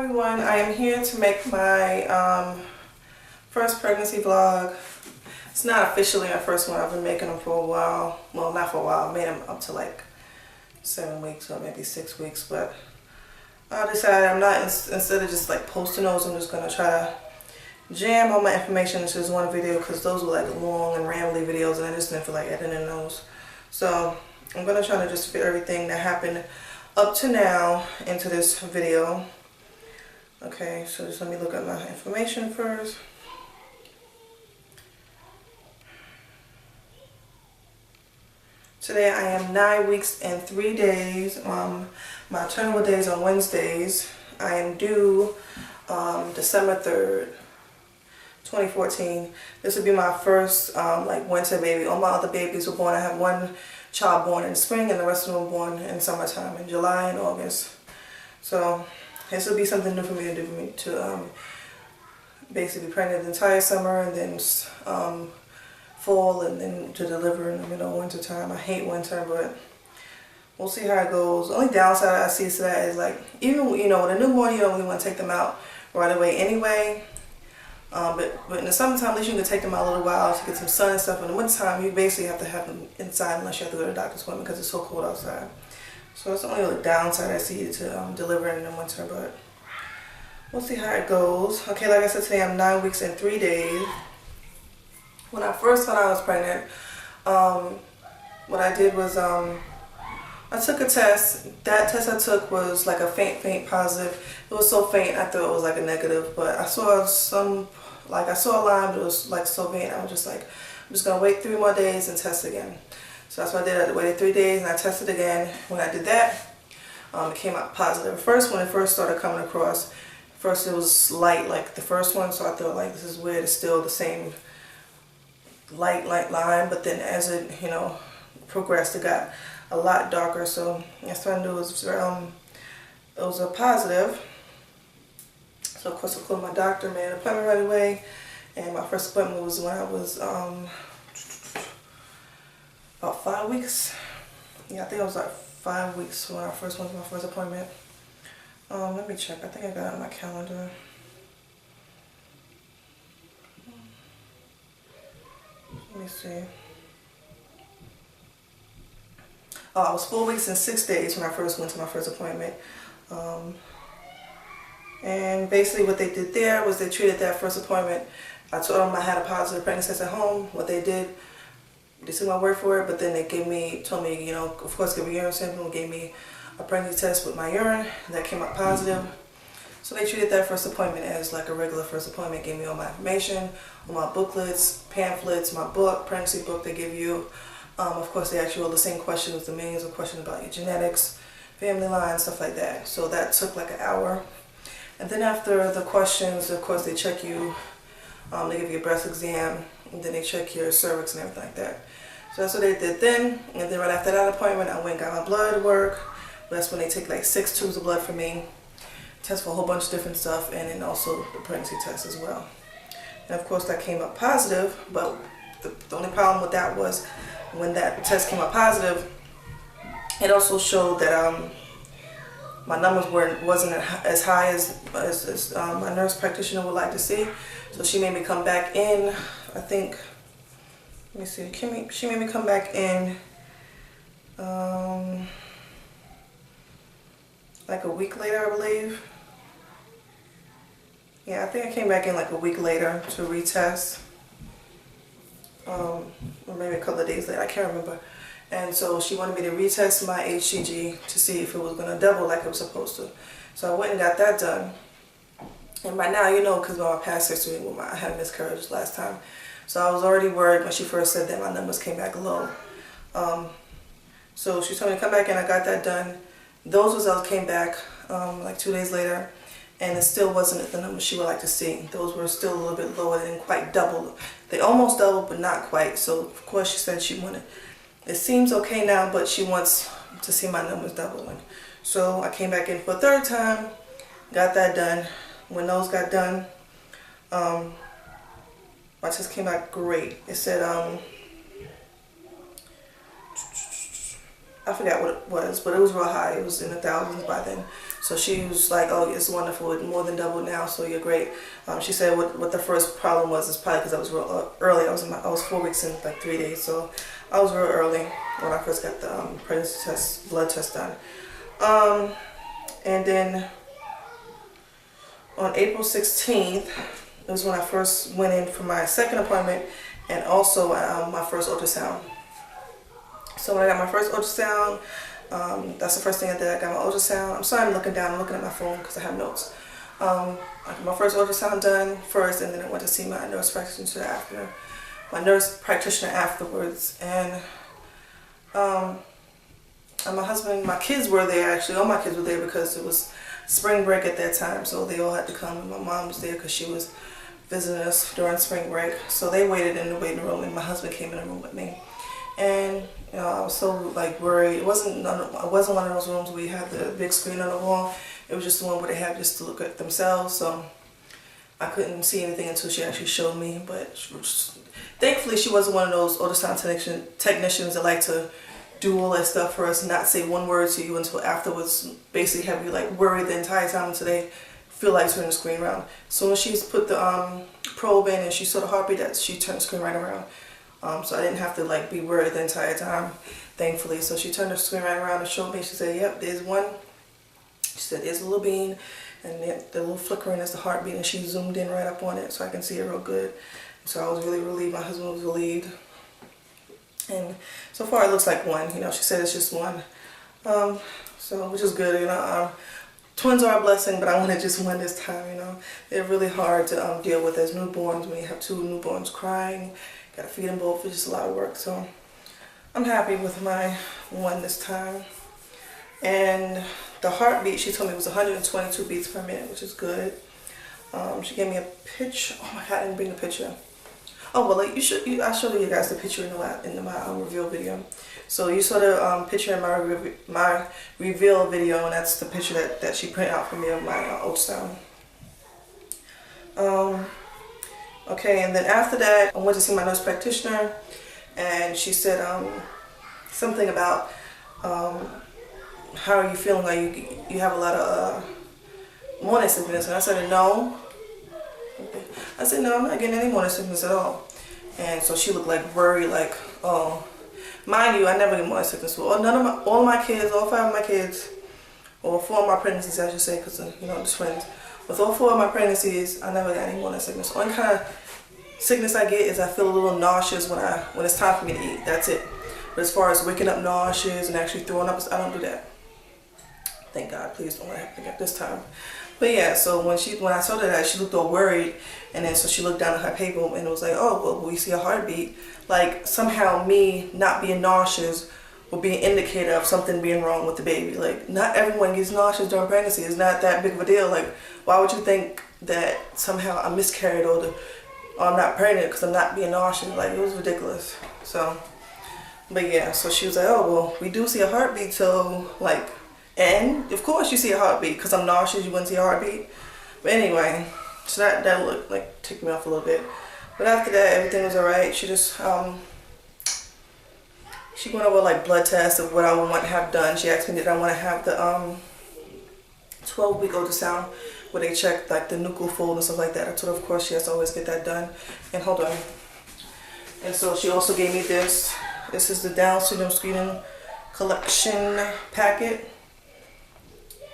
everyone, I am here to make my first pregnancy vlog. It's not officially my first one. I've been making them for a while. Well, not for a while. I made them up to like 7 weeks or maybe 6 weeks, but I decided I'm not, instead of just like posting those, I'm just going to try to jam all my information into this one video, because those were like long and rambly videos and I just didn't feel like editing those. So I'm going to try to just fit everything that happened up to now into this video. Okay, so just let me look at my information first. Today I am 9 weeks and 3 days. My terminal days on Wednesdays. I am due December 3rd, 2014. This will be my first like winter baby. All my other babies were born. I have one child born in spring and the rest of them were born in summertime, in July and August. So this will be something new for me to do, basically be pregnant the entire summer and then fall and then to deliver in the middle of winter time. I hate winter, but we'll see how it goes. The only downside I see to that is, like, even with a newborn, you don't really want to take them out right away anyway. But in the summertime, at least you can take them out a little while to get some sun and stuff. In the wintertime, you basically have to have them inside unless you have to go to the doctor's appointment because it's so cold outside. So that's the only other downside I see to delivering in the winter, but we'll see how it goes. Okay, like I said, today I'm 9 weeks and 3 days. When I first found out I was pregnant, what I did was I took a test. That test I took was like a faint positive. It was so faint I thought it was like a negative, but I saw I saw a line, but it was like so faint. I was just like, I'm just gonna wait 3 more days and test again. So that's what I did. I waited 3 days and I tested again. When I did that, it came out positive. First, when it first started coming across, first it was light like the first one, so I thought, like, this is weird. It's still the same light line, but then as it progressed, it got a lot darker. So that's what I knew it was a positive. So of course I called my doctor, made an appointment right away, and my first appointment was when I was about 5 weeks. Yeah, I think it was like 5 weeks when I first went to my first appointment. Let me check. I think I got it on my calendar. Let me see. Oh, it was 4 weeks and 6 days when I first went to my first appointment. And basically what they did there was they treated that first appointment. I told them I had a positive pregnancy test at home. What they did, they took my word for it, but then they told me, of course, give me urine sample, gave me a pregnancy test with my urine. That came out positive. So they treated that first appointment as like a regular first appointment, gave me all my information, all my booklets, pamphlets, my book, pregnancy book they give you. Of course, they ask you all the same questions, the millions of questions about your genetics, family line, stuff like that. So that took like an hour. And then after the questions, of course, they check you, they give you a breast exam, and then they check your cervix and everything like that. So that's what they did then. And then right after that appointment, I went and got my blood work. That's when they take like 6 tubes of blood from me, test for a whole bunch of different stuff, and then also the pregnancy test as well. And of course, that came up positive, but the only problem with that was when that test came up positive, it also showed that my numbers wasn't as high as my nurse practitioner would like to see. So she made me come back in, I think, let me see, she made me come back in like a week later, I believe. Yeah, I think I came back in like a week later to retest. Or maybe a couple of days later, I can't remember. And so she wanted me to retest my HCG to see if it was going to double like it was supposed to. So I went and got that done. And by now, because of my past history, I had a miscarriage last time. So I was already worried when she first said that my numbers came back low. So she told me to come back in. I got that done. Those results came back like 2 days later. And it still wasn't at the number she would like to see. Those were still a little bit lower. They didn't quite double. They almost doubled, but not quite. So of course she said she wanted, it seems okay now, but she wants to see my numbers doubling. So I came back in for a third time, got that done. When those got done, my test came back great. It said I forgot what it was, but it was real high. It was in the thousands by then. So she was like, oh, it's wonderful, it's more than double now, so you're great. She said what the first problem was is probably because I was real early. I was 4 weeks in like 3 days, so I was real early when I first got the pregnancy test, blood test done. And then on April 16th, it was when I first went in for my second appointment and also my first ultrasound. So when I got my first ultrasound, that's the first thing I did. I got my ultrasound. I'm sorry I'm looking down, I'm looking at my phone because I have notes. I got my first ultrasound done first, and then I went to see my nurse practitioner afterwards. And my husband, my kids were there actually. All my kids were there because it was spring break at that time, so they all had to come. And my mom was there because she was visiting us during spring break. So they waited in the waiting room, and my husband came in the room with me. And you know, I was so like worried. It wasn't one of those rooms where you have the big screen on the wall. It was just the one where they have just to look at themselves. So I couldn't see anything until she actually showed me. But thankfully, she wasn't one of those ultrasound technicians that like to do all that stuff for us and not say one word to you until afterwards. Basically, have you like worried the entire time until they feel like turning the screen around. So when she's put the probe in and she saw the heartbeat, that she turned the screen right around. So I didn't have to like be worried the entire time, thankfully. So she turned the screen right around and showed me. She said, "Yep, there's one." She said, "There's a little bean, and the little flickering is the heartbeat." And she zoomed in right up on it, so I can see it real good. So I was really relieved. My husband was relieved. And so far, it looks like one. You know, she said it's just one. So which is good. You know, twins are a blessing, but I wanted just one this time. You know, they're really hard to deal with as newborns when you have two newborns crying. Gotta feed them both. It's just a lot of work. So I'm happy with my one this time. And the heartbeat, she told me, was 122 beats per minute, which is good. She gave me a picture. Oh my God, I didn't bring the picture. Oh well, like I showed you guys the picture in my reveal video. So you saw the picture in my reveal video, and that's the picture that she printed out for me of my ultrasound. Okay, and then after that, I went to see my nurse practitioner, and she said something about how are you feeling? Like you have a lot of morning sickness, and I said no. I said no, I'm not getting any morning sickness at all. And so she looked like worried, like, oh, mind you, I never get morning sickness. Well, all my kids, all 5 of my kids, or 4 of my pregnancies, I should say, because you know, the twins. With all 4 of my pregnancies, I never got any morning sickness. The only kind of sickness I get is I feel a little nauseous when it's time for me to eat. That's it. But as far as waking up nauseous and actually throwing up, I don't do that. Thank God. Please don't let it happen at this time. But yeah, so when I told her that, she looked all worried, and then so she looked down at her paper and it was like, oh, well, we see a heartbeat. Like somehow me not being nauseous will be an indicator of something being wrong with the baby. Like not everyone gets nauseous during pregnancy. It's not that big of a deal. Like why would you think that somehow I miscarried or I'm not pregnant because I'm not being nauseous? Like it was ridiculous. So, but yeah, so she was like, oh, well, we do see a heartbeat, so like, and of course you see a heartbeat because I'm nauseous, you wouldn't see a heartbeat. But anyway, so that looked like ticked me off a little bit. But after that, everything was alright. She just she went over like blood tests of what I would want to have done. She asked me did I want to have the 12-week ultrasound where they check like the nuchal fold and stuff like that. I told her of course she has to always get that done. And hold on. And so she also gave me this. This is the Down Syndrome Screening Collection packet.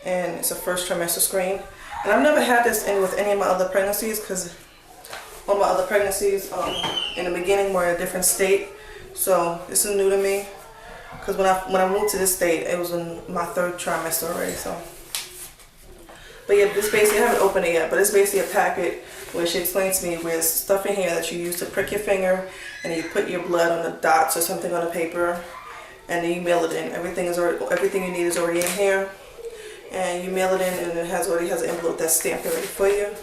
And it's a first trimester screen. And I've never had this with any of my other pregnancies because all my other pregnancies in the beginning were in a different state. So this is new to me because when I moved to this state, it was in my 3rd trimester already. So, but yeah, this basically, I haven't opened it yet, but it's basically a packet where she explains to me where there's stuff in here that you use to prick your finger, and you put your blood on the dots or something on the paper, and then you mail it in. Everything you need is already in here, and you mail it in, and it already has an envelope that's stamped already for you.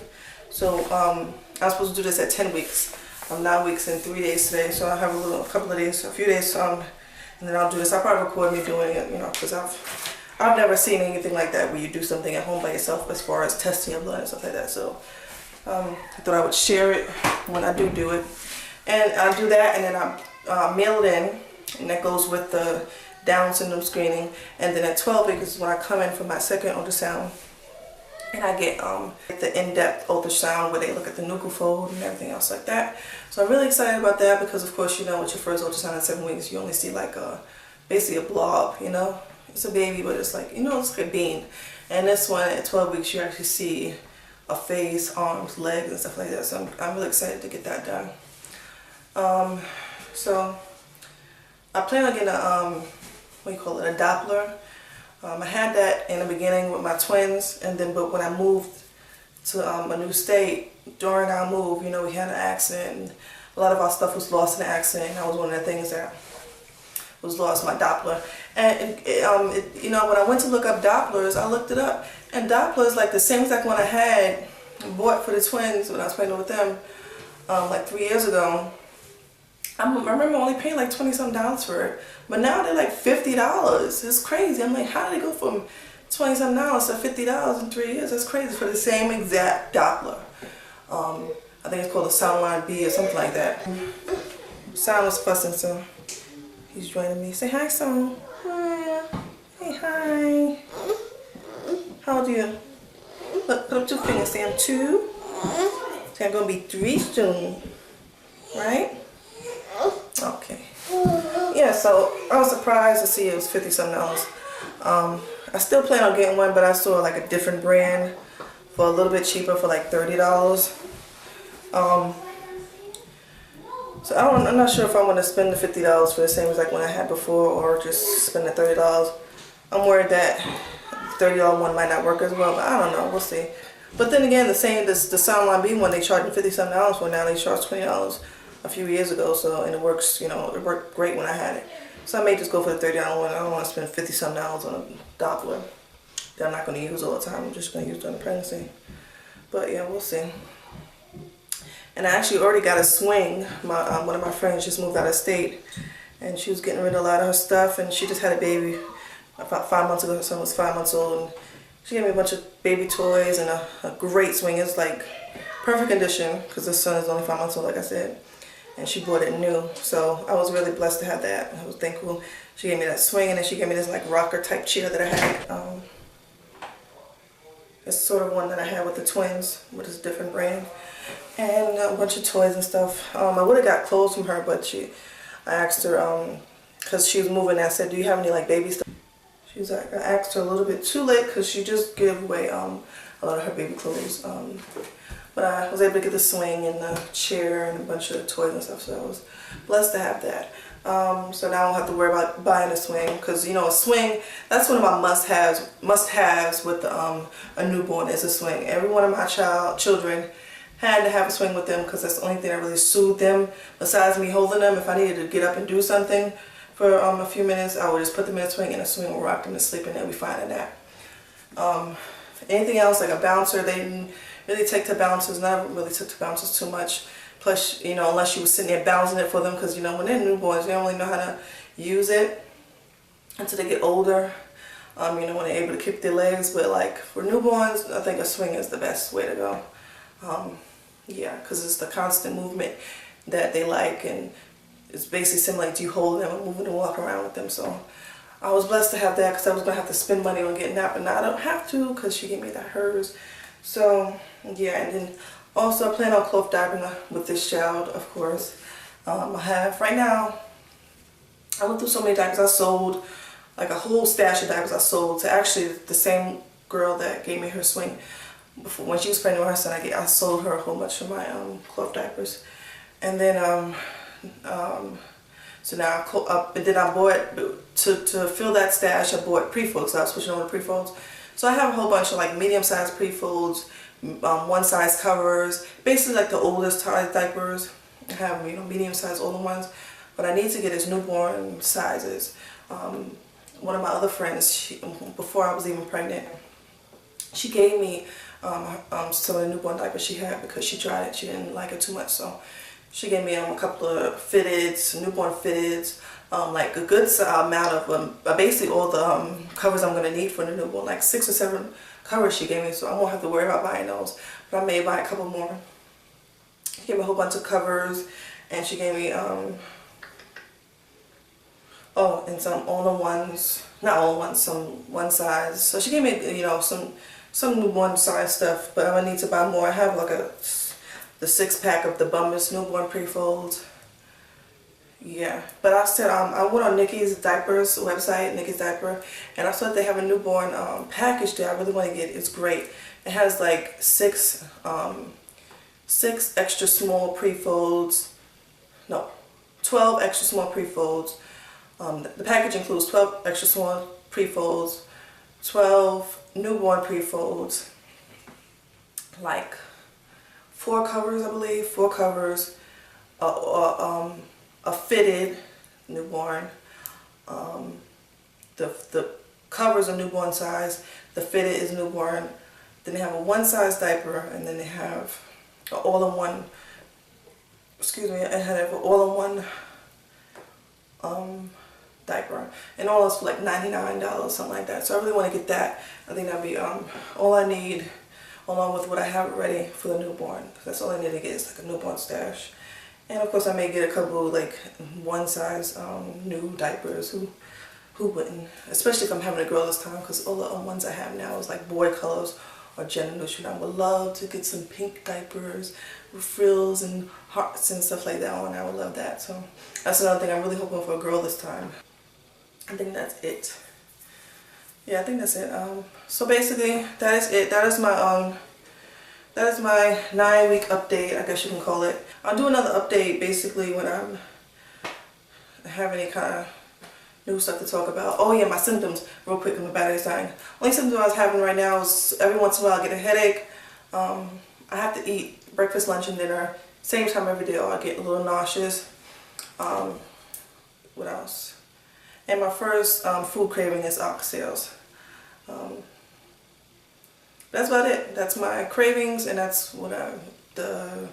So I'm supposed to do this at 10 weeks. I'm 9 weeks and 3 days today, so I have a few days, and then I'll do this. I'll probably record me doing it, you know, because I've never seen anything like that where you do something at home by yourself as far as testing your blood and stuff like that. So I thought I would share it when I do it, and I do that, and then I mail it in, and that goes with the Down syndrome screening, and then at 12 weeks is when I come in for my second ultrasound, and I get the in-depth ultrasound where they look at the nuchal fold and everything else like that. So I'm really excited about that because, of course, you know, with your first ultrasound at 7 weeks, you only see like basically a blob, you know. It's a baby, but it's like, you know, it's like a bean. And this one at 12 weeks, you actually see a face, arms, legs, and stuff like that. So I'm really excited to get that done. So I plan on getting a what do you call it, a Doppler. I had that in the beginning with my twins, and then but when I moved to a new state, during our move, you know, we had an accident, and a lot of our stuff was lost in the accident. And that was one of the things that was lost, my Doppler. And you know, when I went to look up Dopplers, I looked it up, and Doppler is like the same exact one I had bought for the twins when I was pregnant with them, like 3 years ago. I remember only paying like $20-something for it, but now they're like $50. It's crazy. I'm like, how did they go from $20-something to $50 in 3 years? That's crazy for the same exact Doppler. I think it's called a Soundline B or something like that. Sound was fussing, so he's joining me. Say hi, Sound. Hi. Hey, hi. How old are you? Look, put up 2 fingers. Say I'm 2. Say I'm gonna be 3 soon. Right? Okay. Yeah, so I was surprised to see it was $50-something. I still plan on getting one, but I saw like a different brand for a little bit cheaper for like $30. So I'm not sure if I want to spend the $50 for the same as like one I had before, or just spend the $30. I'm worried that the $30 one might not work as well, but I don't know. We'll see. But then again, the Soundline B one, they charged me $50-something for. Now they charge $20 a few years ago, so, and it works, you know, it worked great when I had it. So I may just go for the $30 one. I don't want to spend $50-something on a Doppler that I'm not going to use all the time. I'm just going to use during the pregnancy. But yeah, we'll see. And I actually already got a swing. One of my friends just moved out of state, and she was getting rid of a lot of her stuff, and she just had a baby about 5 months ago. Her son was 5 months old, and she gave me a bunch of baby toys and a great swing. It's like perfect condition because the son is only 5 months old, like I said. And she bought it new, so I was really blessed to have that. I was thankful. She gave me that swing, and then she gave me this like rocker type chair that I had. It's sort of one that I had with the twins, but it's a different brand, and a bunch of toys and stuff. I would have got clothes from her, but I asked her because she was moving. I said, "Do you have any like baby stuff?" She was like, I asked her a little bit too late because she just gave away a lot of her baby clothes. But I was able to get the swing and the chair and a bunch of toys and stuff, so I was blessed to have that. So now I don't have to worry about buying a swing, because, you know, a swing, that's one of my must-haves with a newborn is a swing. Every one of my children had to have a swing with them because that's the only thing that really soothed them. Besides me holding them, if I needed to get up and do something for a few minutes, I would just put them in a swing, and a swing will rock them to sleep, and they'll be fine in that. Anything else, like a bouncer, they didn't really take to bouncers. Never really took to bouncers too much. Plus, you know, unless you were sitting there bouncing it for them, because, you know, when they're newborns, they don't really know how to use it until they get older. You know, when they're able to kick their legs. But like for newborns, I think a swing is the best way to go. Yeah, because it's the constant movement that they like, and it's basically similar to you holding them and moving and walking around with them. So I was blessed to have that, because I was going to have to spend money on getting that, but now I don't have to because she gave me that hers. So yeah, and then also I plan on cloth diapering with this child, of course. I have, right now, I went through so many diapers. I sold like a whole stash of diapers I sold to actually the same girl that gave me her swing. Before, when she was pregnant with her son, I sold her a whole bunch of my cloth diapers. And then so now I bought, to fill that stash, I bought pre-folds. So I was switching over to pre-folds. So I have a whole bunch of like medium-sized pre-folds, one-size covers, basically like the oldest size diapers. I have, you know, medium-sized older ones, but I need to get his newborn sizes. One of my other friends, before I was even pregnant, she gave me some of the newborn diapers she had because she tried it. She didn't like it too much, so she gave me a couple of fitteds, newborn fitteds, like a good amount of basically all the covers I'm going to need for the newborn, like 6 or 7 covers she gave me, so I won't have to worry about buying those. But I may buy a couple more. She gave me a whole bunch of covers, and she gave me Oh, and some all-in-ones, not all-in-ones, some one size. So she gave me, you know, some newborn size stuff, but I'm gonna need to buy more. I have like the 6-pack of the Bombas newborn pre-folds. Yeah, but I said I went on Nikki's Diapers website, Nikki's Diaper, and I saw that they have a newborn package there. I really want to get. It's great. It has like 6 extra small pre-folds. No, 12 extra small pre-folds. The package includes 12 extra small pre-folds, 12 newborn pre-folds, like 4 covers, I believe, 4 covers, a fitted newborn. The covers are newborn size, the fitted is newborn. Then they have a one size diaper, and then they have an all-in-one. Excuse me, I had an all-in-one diaper, and all is for like $99, something like that. So I really want to get that. I think that'd be all I need, along with what I have ready for the newborn. That's all I need to get is like a newborn stash. And of course I may get a couple like one size new diapers. Who wouldn't? Especially if I'm having a girl this time, because all the ones I have now is like boy colors or gender neutral. I would love to get some pink diapers with frills and hearts and stuff like that on. I would love that. So that's another thing I'm really hoping for a girl this time. I think that's it. Yeah, I think that's it. So basically that is it. That is my 9-week update, I guess you can call it. I'll do another update basically when I have any kind of new stuff to talk about. Oh yeah, my symptoms, real quick, my battery's dying. Only symptom I was having right now is every once in a while I get a headache. I have to eat breakfast, lunch, and dinner same time every day, or I get a little nauseous. What else? And my first food craving is oxtails. That's about it. That's my cravings, and that's what the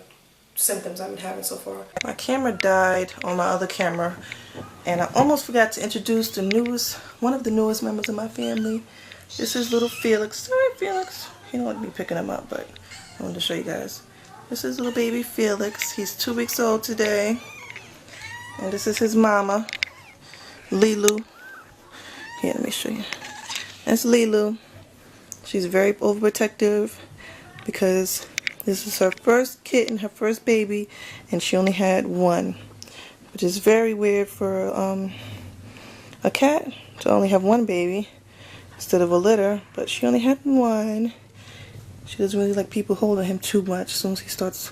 symptoms I've been having so far. My camera died on my other camera, and I almost forgot to introduce one of the newest members of my family. This is little Felix. Sorry, Felix. He don't like me picking him up, but I wanted to show you guys. This is little baby Felix. He's 2 weeks old today, and this is his mama, Lilu. Here, let me show you. That's Lilu. She's very overprotective because this is her first kitten, her first baby, and she only had one, which is very weird for a cat to only have one baby instead of a litter, but she only had one. She doesn't really like people holding him too much. As soon as he starts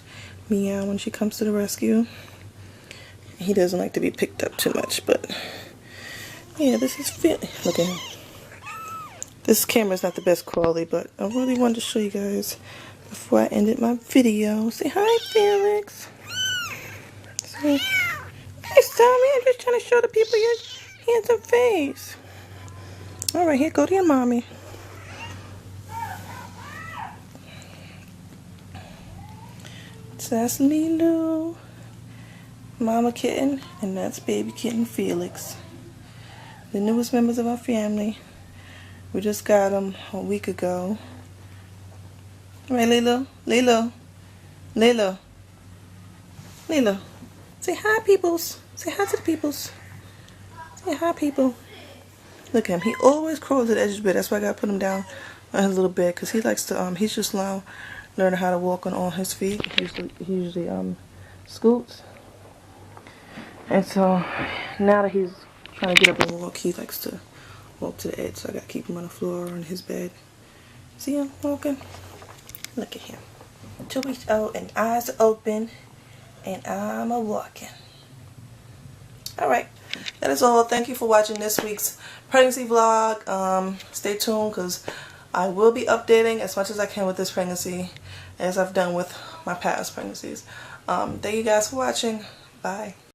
meowing when she comes to the rescue, he doesn't like to be picked up too much. But yeah, this is look at him. This camera is not the best quality, but I really wanted to show you guys before I ended my video. Say hi, Felix. Say, hey, Tommy, I'm just trying to show the people your handsome face. Alright, here, go to your mommy. So that's Lilu, mama kitten, and that's baby kitten Felix. The newest members of our family. We just got them a week ago. All right, Lilo, Lilo, Lilo, Lilo. Say hi, peoples. Say hi to the peoples. Say hi, people. Look at him. He always crawls to the edge of the bed. That's why I gotta put him down on his little bed, because he likes to. He's just now learning how to walk on all his feet. He usually scoots, and so now that he's trying to get up and walk, he likes to walk to the edge, so I gotta keep him on the floor or in his bed. See him walking? Look at him. 2 weeks old and eyes are open, and I'm walking. Alright, that is all. Thank you for watching this week's pregnancy vlog. Stay tuned, because I will be updating as much as I can with this pregnancy as I've done with my past pregnancies. Thank you guys for watching. Bye.